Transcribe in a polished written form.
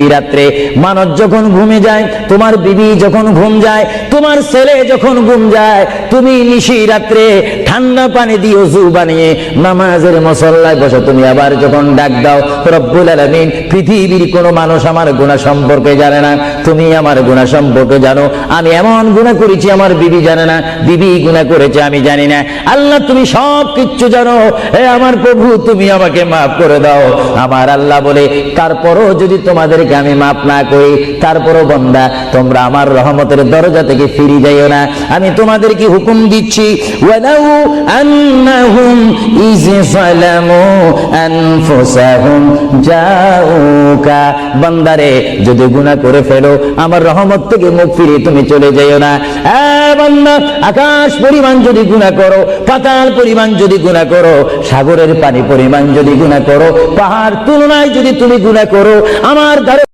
রাত্রে মানুষ যখন ঘুমে যায়, তোমার বিবি যখন ঘুম যায়, তোমার ছেলে যখন ঘুম যায়, তুমি নিশি রাত্রে ঠান্ডা পানি দিয়ে ওযু বানিয়ে নামাজের মুসল্লায় বসো। তুমি আবার যখন ডাক দাও, রব্বুল আলামিন, পৃথিবীর কোনো মানুষ আমার গুনাহ সম্পর্কে জানে না, তুমি আমার গুনাহ সম্পর্কে জানো। আমি এমন গুনাহ করেছি আমার বিবি জানে না, বিবি গুনাহ করেছে আমি জানি না। আল্লাহ তুমি সব কিচ্ছু জানো, হে আমার প্রভু তুমি আমাকে মাফ করে দাও। আমার আল্লাহ বলে, তারপরও যদি তোমাদের আমি মাফ না করি, তারপরও বান্দা তোমরা আমার রহমতের দরজা থেকে ফিরে যাইও না। আমি তোমাদেরকে হুকুম দিচ্ছি, ওয়ালাউ আন্নাহুম ইয যালামু আনফুসাহুম জাউকা, বান্দারে যদি গুনাহ করে ফেলো আমার রহমত থেকে মুখ ফিরিয়ে তুমি চলে যাইও না। বান্দা, আকাশ পরিমাণ যদি গুনাহ করো, পাতাল পরিমাণ যদি গুনাহ করো, সাগরের পানি পরিমাণ যদি গুনাহ করো, পাহাড় তুলনায় যদি তুমি গুনাহ করো, আমার